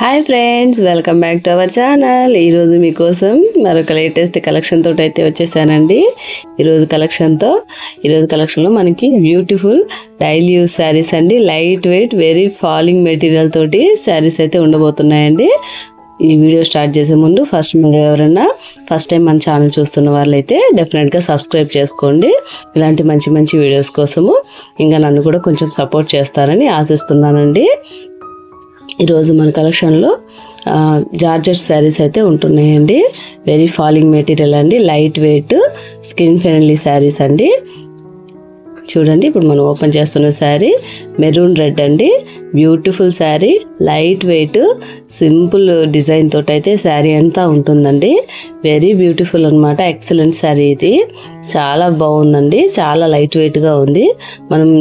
Hi friends, welcome back to our channel. ఈరోజు మీకోసం మరొక లేటెస్ట్ కలెక్షన్ తోటి అయితే వచ్చేసానండి. ఈరోజు కలెక్షన్లో మనకి బ్యూటిఫుల్ డైలీ యూస్ శారీస్ అండి. Light weight very falling material తోటి శారీస్ అయితే ఉండబోతున్నాయండి. ఈ వీడియో స్టార్ట్ చేసే ముందు మీరు ఎవరైనా ఫస్ట్ టైం మన ఛానల్ చూస్తున్న వాళ్ళైతే డెఫినెట్గా సబ్స్క్రైబ్ చేసుకోండి. ఇలాంటి మంచి మంచి వీడియోస్ కోసము ఇంకా నన్ను కూడా కొంచెం సపోర్ట్ చేస్తారని ఆశిస్తున్నానండి. ఈరోజు మన కలెక్షన్లో జార్జెట్ శారీస్ అయితే ఉంటున్నాయండి. వెరీ ఫాలింగ్ మెటీరియల్ అండి, light weight skin friendly saris అండి. చూడండి, ఇప్పుడు మనం ఓపెన్ చేస్తున్న శారీ మెరూన్ రెడ్ అండి. Beautiful sari, light weight simple design తోటి అయితే శారీ అంతా ఉంటుందండి. వెరీ బ్యూటిఫుల్ అనమాట. ఎక్సలెంట్ శారీ ఇది, చాలా బాగుందండి. చాలా లైట్ వెయిట్గా ఉంది. మనం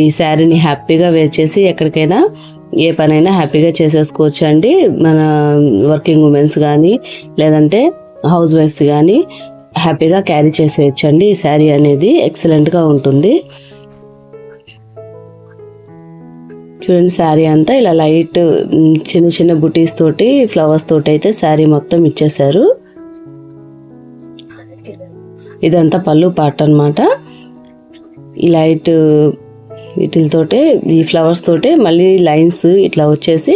ఈ శారీని హ్యాపీగా వేర్ చేసి ఎక్కడికైనా ఏ పనైనా హ్యాపీగా చేసేసుకోవచ్చు అండి. మన వర్కింగ్ ఉమెన్స్ కానీ లేదంటే హౌస్ వైఫ్స్ కానీ హ్యాపీగా క్యారీ చేసేయచ్చు అండి. ఈ శారీ అనేది ఎక్సలెంట్గా ఉంటుంది. చూడండి, శారీ అంతా ఇలా లైట్ చిన్న చిన్న బుటీస్ తోటి ఫ్లవర్స్ తోటి అయితే శారీ మొత్తం ఇచ్చేసారు. ఇదంతా పళ్ళు పార్ట్ అనమాట. ఈ లైట్ వీటితోటే, ఈ ఫ్లవర్స్ తోటే మళ్ళీ లైన్స్ ఇట్లా వచ్చేసి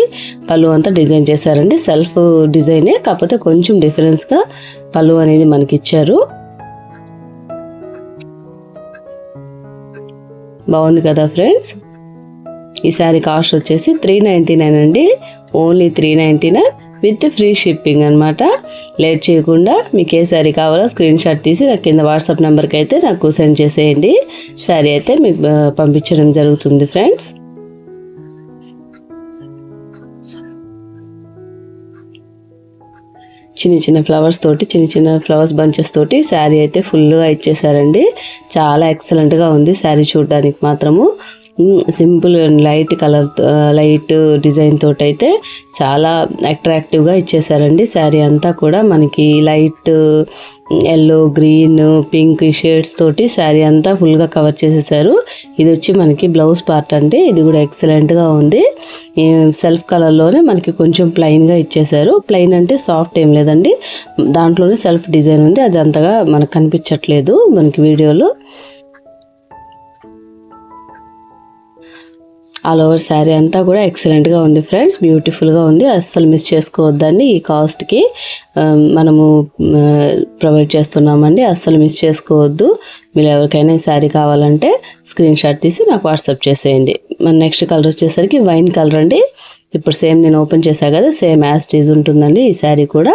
పళ్ళు అంతా డిజైన్ చేశారండి. సెల్ఫ్ డిజైనే, కాకపోతే కొంచెం డిఫరెన్స్గా పళ్ళు అనేది మనకి ఇచ్చారు. బాగుంది కదా ఫ్రెండ్స్. ఈ శారీ కాస్ట్ వచ్చేసి 399 అండి. ఓన్లీ 399 విత్ ఫ్రీ షిప్పింగ్ అనమాట. లేట్ చేయకుండా మీకు ఏ శారీ కావాలో స్క్రీన్ షాట్ తీసి నాకు కింద వాట్సాప్ నెంబర్కి అయితే నాకు సెండ్ చేసేయండి. శారీ అయితే మీకు పంపించడం జరుగుతుంది ఫ్రెండ్స్. చిన్న చిన్న ఫ్లవర్స్ బంచెస్ తోటి శారీ అయితే ఫుల్గా ఇచ్చేసారండి. చాలా ఎక్సలెంట్గా ఉంది శారీ చూడడానికి మాత్రము. Simple light colour, light design తోటి అయితే చాలా అట్రాక్టివ్గా ఇచ్చేసారండి. శారీ అంతా కూడా మనకి light yellow, green, pink shades తోటి శారీ అంతా ఫుల్గా కవర్ చేసేసారు. ఇది వచ్చి మనకి బ్లౌజ్ పార్ట్ అండి. ఇది కూడా ఎక్సలెంట్గా ఉంది. సెల్ఫ్ కలర్లోనే మనకి కొంచెం ప్లెయిన్గా ఇచ్చేసారు. ప్లెయిన్ అంటే సాఫ్ట్ ఏం లేదండి, దాంట్లోనే సెల్ఫ్ డిజైన్ ఉంది. అది అంతగా మనకు కనిపించట్లేదు మనకి వీడియోలో. ఆల్ ఓవర్ శారీ అంతా కూడా ఎక్సలెంట్గా ఉంది ఫ్రెండ్స్. బ్యూటిఫుల్గా ఉంది. అస్సలు మిస్ చేసుకోవద్దండి. ఈ కాస్ట్కి మనము ప్రొవైడ్ చేస్తున్నామండి. అస్సలు మిస్ చేసుకోవద్దు. మీరు ఎవరికైనా ఈ శారీ కావాలంటే స్క్రీన్ షాట్ తీసి నాకు వాట్సాప్ చేసేయండి. మన నెక్స్ట్ కలర్ వచ్చేసరికి వైన్ కలర్ అండి. ఇప్పుడు సేమ్ నేను ఓపెన్ చేశాను కదా, సేమ్ యాజ్ టీజ్ ఉంటుందండి ఈ శారీ కూడా.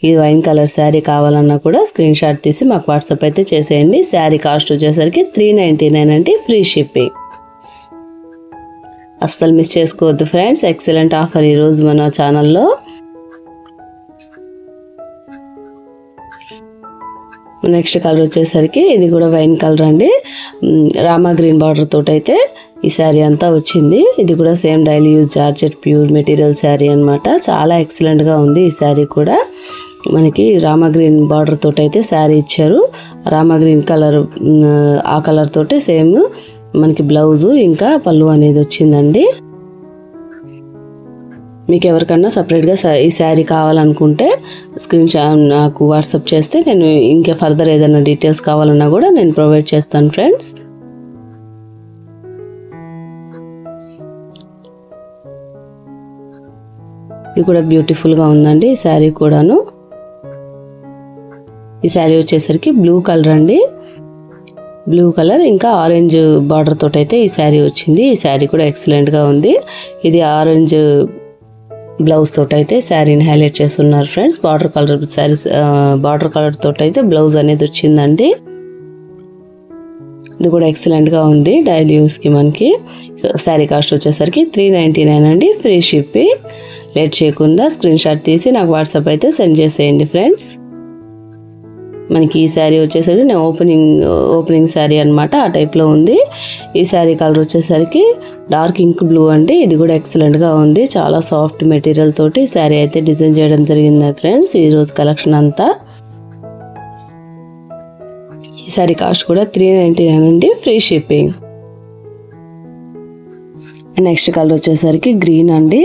ఈ వైన్ కలర్ శారీ కావాలన్నా కూడా స్క్రీన్ షాట్ తీసి మాకు వాట్సాప్ అయితే చేసేయండి. శారీ కాస్ట్ వచ్చేసరికి 399 అండి, ఫ్రీ షిప్పింగ్. అస్సలు మిస్ చేసుకోవద్దు ఫ్రెండ్స్. ఎక్సలెంట్ ఆఫర్ ఈరోజు మన ఛానల్లో. నెక్స్ట్ కలర్ వచ్చేసరికి ఇది కూడా వైన్ కలర్ అండి. రామా గ్రీన్ బార్డర్ తోటి అయితే ఈ శారీ అంతా వచ్చింది. ఇది కూడా same daily use georgette pure material sari అనమాట. చాలా ఎక్సలెంట్గా ఉంది ఈ శారీ కూడా. మనకి రామా గ్రీన్ బార్డర్ తోటి అయితే శారీ ఇచ్చారు. రామా గ్రీన్ కలర్, ఆ కలర్ తోటి సేమ్ మనకి బ్లౌజు ఇంకా పళ్ళు అనేది వచ్చిందండి. మీకు ఎవరికన్నా సపరేట్గా ఈ శారీ కావాలనుకుంటే స్క్రీన్ షాట్ నాకు వాట్సాప్ చేస్తే నేను ఇంకా ఫర్దర్ ఏదైనా డీటెయిల్స్ కావాలన్నా కూడా నేను ప్రొవైడ్ చేస్తాను ఫ్రెండ్స్. ఇది కూడా బ్యూటిఫుల్గా ఉందండి ఈ శారీ కూడాను. ఈ శారీ వచ్చేసరికి బ్లూ కలర్ అండి. బ్లూ కలర్ ఇంకా ఆరెంజ్ బార్డర్ తోటి అయితే ఈ శారీ వచ్చింది. ఈ శారీ కూడా ఎక్సలెంట్గా ఉంది. ఇది ఆరెంజ్ బ్లౌజ్ తోటి అయితే శారీని హైలైట్ చేస్తున్నారు ఫ్రెండ్స్. బార్డర్ కలర్ తోటి అయితే బ్లౌజ్ అనేది వచ్చిందండి. ఇది కూడా ఎక్సలెంట్గా ఉంది డైలీ యూస్కి మనకి. శారీ కాస్ట్ వచ్చేసరికి 399 అండి, ఫ్రీ షిప్పింగ్. లేట్ చేయకుండా స్క్రీన్ షాట్ తీసి నాకు వాట్సాప్ అయితే సెండ్ చేసేయండి ఫ్రెండ్స్. మనకి ఈ శారీ వచ్చేసరికి నేను ఓపెనింగ్ శారీ అనమాట, ఆ టైప్లో ఉంది. ఈ శారీ కలర్ వచ్చేసరికి డార్క్ ఇంక్ బ్లూ అండి. ఇది కూడా ఎక్సలెంట్గా ఉంది. చాలా సాఫ్ట్ మెటీరియల్ తోటి శారీ అయితే డిజైన్ చేయడం జరిగింది ఫ్రెండ్స్. ఈరోజు కలెక్షన్ అంతా. ఈ శారీ కాస్ట్ కూడా 399 అండి, ఫ్రీ షిప్పింగ్. నెక్స్ట్ కలర్ వచ్చేసరికి గ్రీన్ అండి.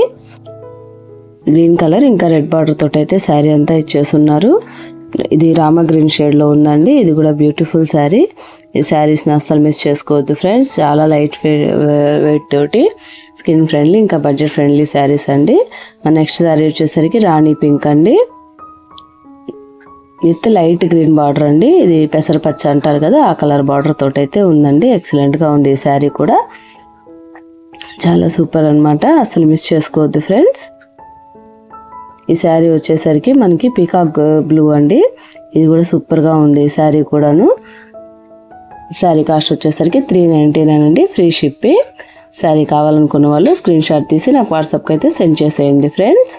గ్రీన్ కలర్ ఇంకా రెడ్ బార్డర్ తోటి అయితే శారీ అంతా ఇచ్చేస్తున్నారు. ఇది రామ గ్రీన్ షేడ్లో ఉందండి. ఇది కూడా బ్యూటిఫుల్ శారీ. ఈ శారీస్ని అస్సలు మిస్ చేసుకోవద్దు ఫ్రెండ్స్. చాలా లైట్ వెయిట్ తోటి స్కిన్ ఫ్రెండ్లీ ఇంకా బడ్జెట్ ఫ్రెండ్లీ శారీస్ అండి. మన నెక్స్ట్ శారీ వచ్చేసరికి రాణి పింక్ అండి. విత్ లైట్ గ్రీన్ బార్డర్ అండి. ఇది పెసరపచ్చ అంటారు కదా, ఆ కలర్ బార్డర్ తోటి అయితే ఉందండి. ఎక్సలెంట్గా ఉంది ఈ శారీ కూడా. చాలా సూపర్ అనమాట. అసలు మిస్ చేసుకోవద్దు ఫ్రెండ్స్. ఈ శారీ వచ్చేసరికి మనకి పీకాక్ బ్లూ అండి. ఇది కూడా సూపర్గా ఉంది ఈ శారీ కూడాను. శారీ కాస్ట్ వచ్చేసరికి 399 అండి, ఫ్రీ షిప్పింగ్. శారీ కావాలనుకున్న వాళ్ళు స్క్రీన్ షాట్ తీసి నాకు వాట్సాప్కి అయితే సెండ్ చేసేయండి ఫ్రెండ్స్.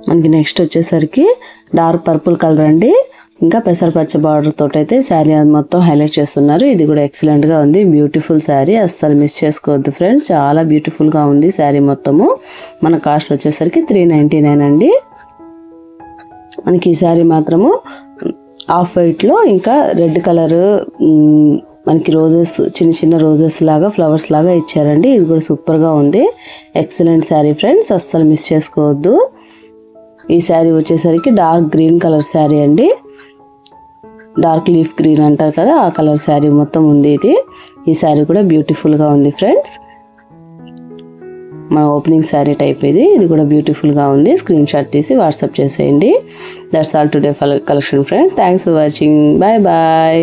మనకి నెక్స్ట్ వచ్చేసరికి డార్క్ పర్పుల్ కలర్ అండి. ఇంకా పెసరపచ్చ బార్డర్ తోటి అయితే శారీ మొత్తం హైలైట్ చేస్తున్నారు. ఇది కూడా ఎక్సలెంట్గా ఉంది. బ్యూటిఫుల్ శారీ, అస్సలు మిస్ చేసుకోవద్దు ఫ్రెండ్స్. చాలా బ్యూటిఫుల్గా ఉంది శారీ మొత్తము. మన కాస్ట్ వచ్చేసరికి 399 అండి. మనకి ఈ శారీ మాత్రము ఆఫ్ వైట్లో ఇంకా రెడ్ కలర్ మనకి రోజెస్, చిన్న చిన్న రోజెస్ లాగా ఫ్లవర్స్ లాగా ఇచ్చారండి. ఇది కూడా సూపర్గా ఉంది. ఎక్సలెంట్ శారీ ఫ్రెండ్స్, అస్సలు మిస్ చేసుకోవద్దు. ఈ శారీ వచ్చేసరికి డార్క్ గ్రీన్ కలర్ శారీ అండి. డార్క్ లీఫ్ గ్రీన్ అంటారు కదా, ఆ కలర్ శారీ మొత్తం ఉంది ఇది. ఈ శారీ కూడా బ్యూటిఫుల్గా ఉంది ఫ్రెండ్స్. మన ఓపెనింగ్ శారీ టైప్ ఇది. ఇది కూడా బ్యూటిఫుల్గా ఉంది. స్క్రీన్ షాట్ తీసి వాట్సాప్ చేసేయండి. That's all today collection friends. Thanks for watching. Bye bye.